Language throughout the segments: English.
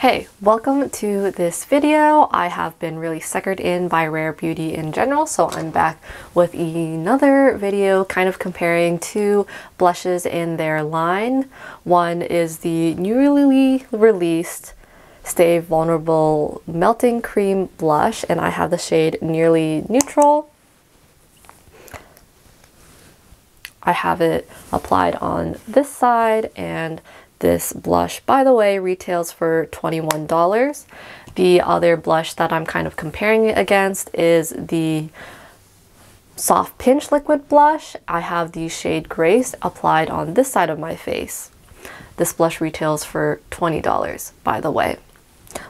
Hey, welcome to this video. I have been really suckered in by Rare Beauty in general, so I'm back with another video kind of comparing two blushes in their line. One is the newly released Stay Vulnerable Melting Cream Blush, and I have the shade Nearly Neutral. I have it applied on this side, and this blush, by the way, retails for $21. The other blush that I'm kind of comparing it against is the Soft Pinch Liquid Blush. I have the shade Grace applied on this side of my face. This blush retails for $20, by the way.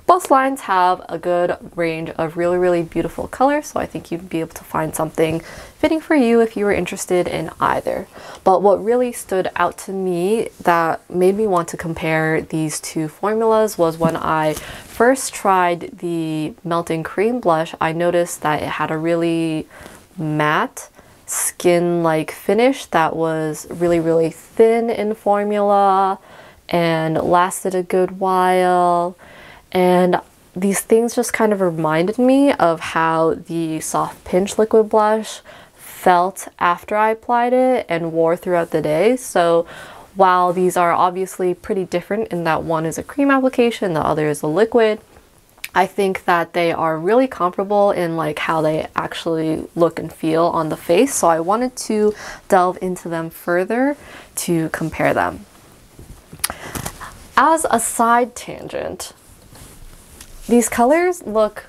Both lines have a good range of really beautiful colors, so I think you'd be able to find something fitting for you if you were interested in either. But what really stood out to me that made me want to compare these two formulas was when I first tried the Melting Cream Blush, I noticed that it had a really matte skin-like finish that was really thin in formula and lasted a good while. And these things just kind of reminded me of how the Soft Pinch Liquid Blush felt after I applied it and wore throughout the day. So while these are obviously pretty different in that one is a cream application, the other is a liquid, I think that they are really comparable in like how they actually look and feel on the face. So I wanted to delve into them further to compare them. As a side tangent, these colors look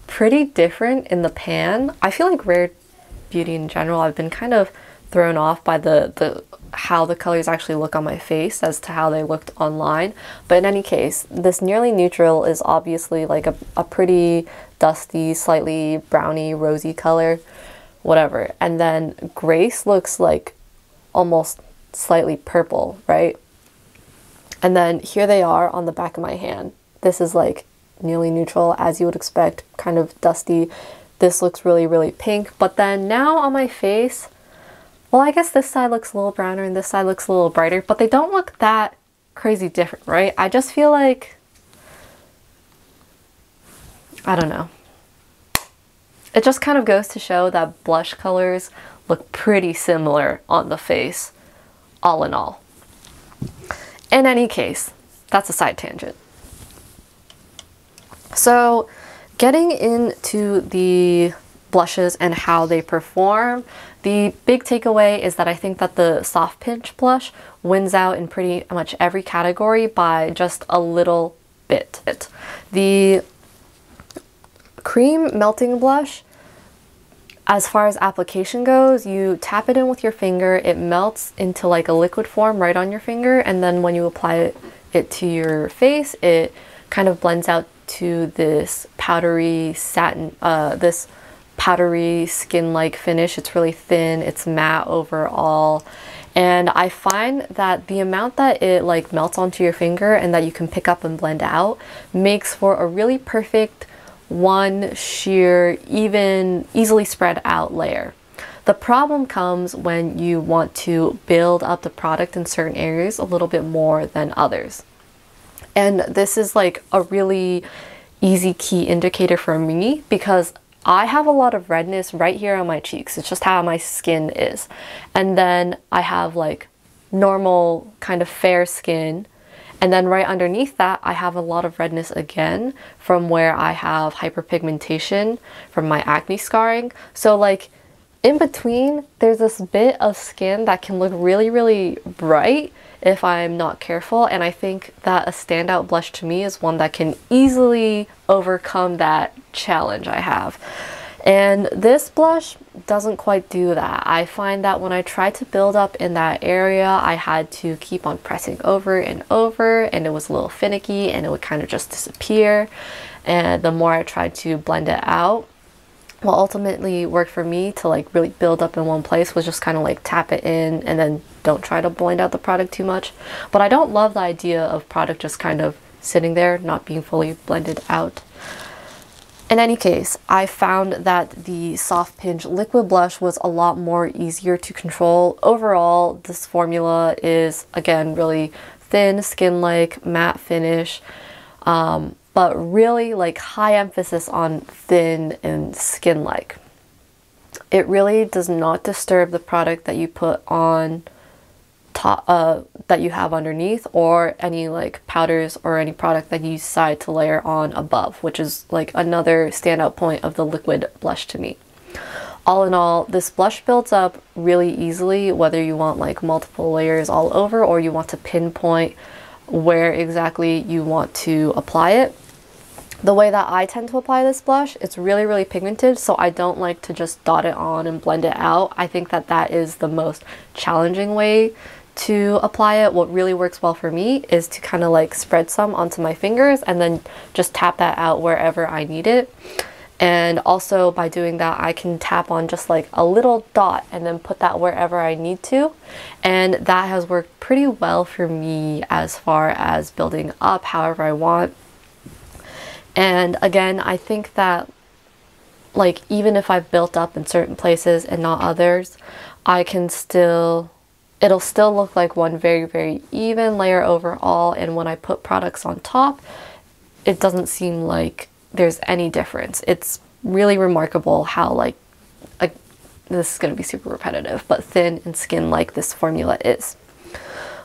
pretty different in the pan. I feel like Rare Beauty in general, I've been kind of thrown off by how the colors actually look on my face as to how they looked online. But in any case, this Nearly Neutral is obviously like a pretty dusty, slightly browny, rosy color, whatever. And then Grace looks like almost slightly purple, right? And then here they are on the back of my hand. This is like Nearly Neutral, as you would expect, kind of dusty. This looks really pink. But then now on my face, well, I guess this side looks a little browner and this side looks a little brighter, but they don't look that crazy different, right? I just feel like, I don't know. It just kind of goes to show that blush colors look pretty similar on the face, all in all. In any case, that's a side tangent. So getting into the blushes and how they perform, the big takeaway is that I think that the Soft Pinch blush wins out in pretty much every category by just a little bit. The Cream Melting Blush, as far as application goes, you tap it in with your finger, it melts into like a liquid form right on your finger, and then when you apply it to your face, it kind of blends out to this powdery satin, this powdery skin-like finish. It's really thin, it's matte overall, and I find that the amount that it like melts onto your finger and that you can pick up and blend out makes for a really perfect one sheer, even easily spread out layer. The problem comes when you want to build up the product in certain areas a little bit more than others. And this is like a really easy key indicator for me because I have a lot of redness right here on my cheeks. It's just how my skin is. And then I have like normal kind of fair skin. And then right underneath that, I have a lot of redness again from where I have hyperpigmentation from my acne scarring. So like in between, there's this bit of skin that can look really bright if I'm not careful, and I think that a standout blush to me is one that can easily overcome that challenge I have. And this blush doesn't quite do that. I find that when I try to build up in that area, I had to keep on pressing over and over, and it was a little finicky and it would kind of just disappear. And the more I tried to blend it out, what ultimately worked for me to like really build up in one place was just kind of like tap it in and then don't try to blend out the product too much. But I don't love the idea of product just kind of sitting there, not being fully blended out. In any case, I found that the Soft Pinch Liquid Blush was a lot more easier to control. Overall, this formula is, again, really thin, skin-like, matte finish. but really like high emphasis on thin and skin-like. It really does not disturb the product that you put on top, that you have underneath, or any like powders or any product that you decide to layer on above, which is like another standout point of the liquid blush to me. All in all, this blush builds up really easily, whether you want like multiple layers all over or you want to pinpoint where exactly you want to apply it. The way that I tend to apply this blush, it's really, really pigmented, so I don't like to just dot it on and blend it out. I think that that is the most challenging way to apply it. What really works well for me is to kind of like spread some onto my fingers and then just tap that out wherever I need it. And also by doing that, I can tap on just like a little dot and then put that wherever I need to. And that has worked pretty well for me as far as building up however I want. And again, I think that like even if I've built up in certain places and not others, I can still, it'll still look like one very, very even layer overall. And when I put products on top, it doesn't seem like there's any difference. It's really remarkable how like this is going to be super repetitive, but thin and skin like this formula is.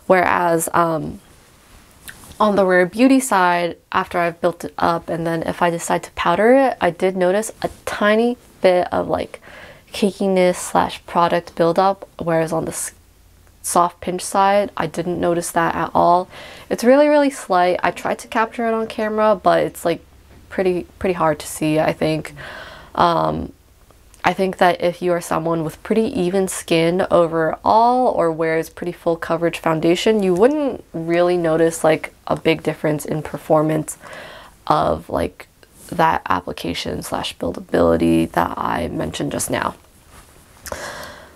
Whereas on the Rare Beauty side, after I've built it up and then if I decide to powder it, I did notice a tiny bit of like cakiness slash product buildup, whereas on the soft pinch side, I didn't notice that at all. It's really, really slight. I tried to capture it on camera, but it's like pretty hard to see, I think. I think that if you are someone with pretty even skin overall or wears pretty full coverage foundation, you wouldn't really notice like a big difference in performance of like that application slash buildability that I mentioned just now.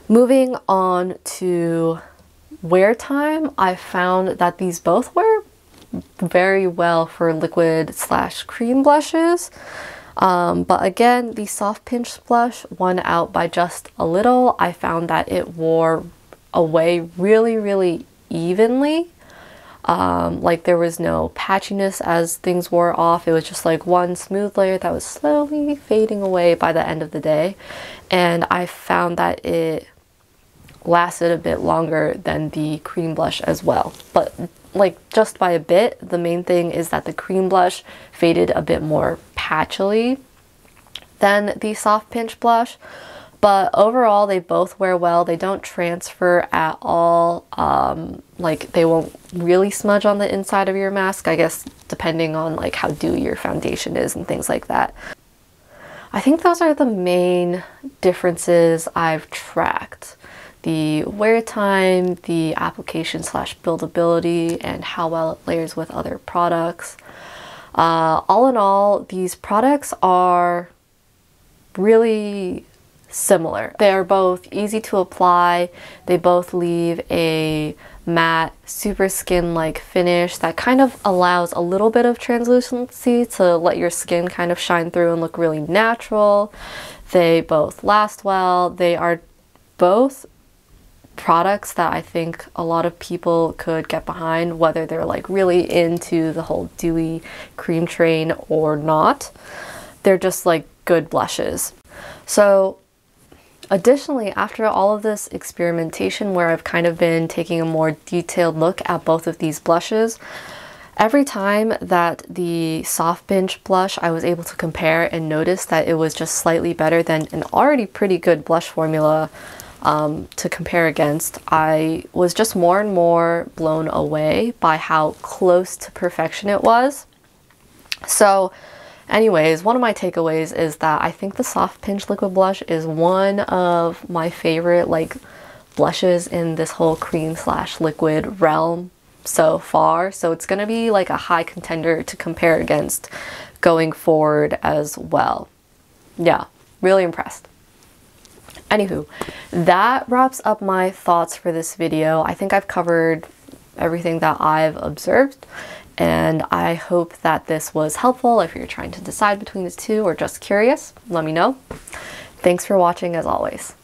Moving on to wear time, I found that these both wear very well for liquid slash cream blushes. But again, the soft pinch blush won out by just a little. I found that it wore away really, really evenly. Like there was no patchiness as things wore off. It was just like one smooth layer that was slowly fading away by the end of the day. And I found that it lasted a bit longer than the cream blush as well. But like just by a bit. The main thing is that the cream blush faded a bit more patchily than the soft pinch blush. But overall, they both wear well. They don't transfer at all. Like they won't really smudge on the inside of your mask, I guess, depending on like how dewy your foundation is and things like that. I think those are the main differences I've tracked. The wear time, the application slash buildability, and how well it layers with other products. All in all, these products are really similar. They are both easy to apply. They both leave a matte, super skin-like finish that kind of allows a little bit of translucency to let your skin kind of shine through and look really natural. They both last well. They are both products that I think a lot of people could get behind, whether they're like really into the whole dewy cream train or not. They're just like good blushes. So additionally, after all of this experimentation where I've kind of been taking a more detailed look at both of these blushes, every time that the soft pinch blush I was able to compare and notice that it was just slightly better than an already pretty good blush formula to compare against, I was just more and more blown away by how close to perfection it was. So anyways, one of my takeaways is that I think the soft pinch liquid blush is one of my favorite like blushes in this whole cream slash liquid realm so far. So it's gonna be like a high contender to compare against going forward as well. Yeah, really impressed. Anywho, that wraps up my thoughts for this video. I think I've covered everything that I've observed, and I hope that this was helpful. If you're trying to decide between the two or just curious, let me know. Thanks for watching as always.